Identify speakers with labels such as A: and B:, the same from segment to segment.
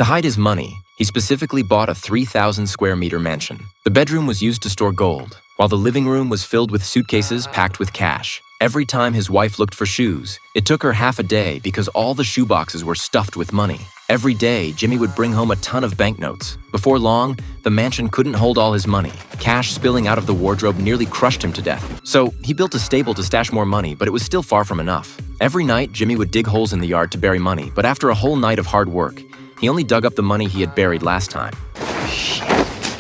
A: To hide his money, he specifically bought a 3,000 square meter mansion. The bedroom was used to store gold, while the living room was filled with suitcases packed with cash. Every time his wife looked for shoes, it took her half a day because all the shoe boxes were stuffed with money. Every day, Jimmy would bring home a ton of banknotes. Before long, the mansion couldn't hold all his money. Cash spilling out of the wardrobe nearly crushed him to death. So he built a stable to stash more money, but it was still far from enough. Every night, Jimmy would dig holes in the yard to bury money, but after a whole night of hard work, he only dug up the money he had buried last time.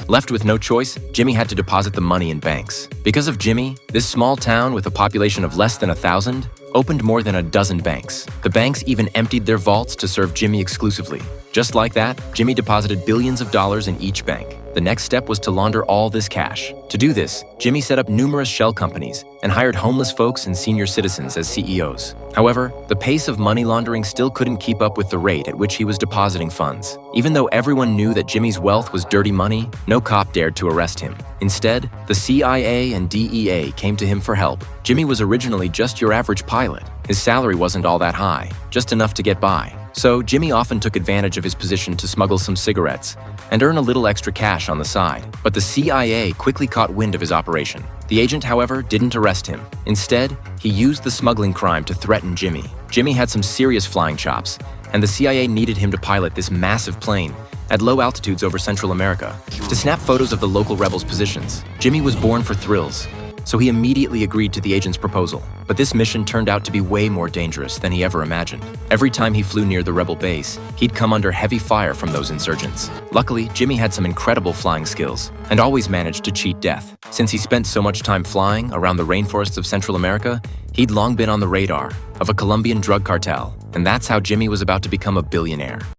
A: Left with no choice, Jimmy had to deposit the money in banks. Because of Jimmy, this small town with a population of less than 1,000 opened more than a dozen banks. The banks even emptied their vaults to serve Jimmy exclusively. Just like that, Jimmy deposited billions of dollars in each bank. The next step was to launder all this cash. To do this, Jimmy set up numerous shell companies and hired homeless folks and senior citizens as CEOs. However, the pace of money laundering still couldn't keep up with the rate at which he was depositing funds. Even though everyone knew that Jimmy's wealth was dirty money, no cop dared to arrest him. Instead, the CIA and DEA came to him for help. Jimmy was originally just your average pilot. His salary wasn't all that high, just enough to get by. So Jimmy often took advantage of his position to smuggle some cigarettes and earn a little extra cash on the side. But the CIA quickly caught wind of his operation. The agent, however, didn't arrest him. Instead, he used the smuggling crime to threaten Jimmy. Jimmy had some serious flying chops, and the CIA needed him to pilot this massive plane at low altitudes over Central America to snap photos of the local rebels' positions. Jimmy was born for thrills, so he immediately agreed to the agent's proposal. But this mission turned out to be way more dangerous than he ever imagined. Every time he flew near the rebel base, he'd come under heavy fire from those insurgents. Luckily, Jimmy had some incredible flying skills and always managed to cheat death. Since he spent so much time flying around the rainforests of Central America, he'd long been on the radar of a Colombian drug cartel, and that's how Jimmy was about to become a billionaire.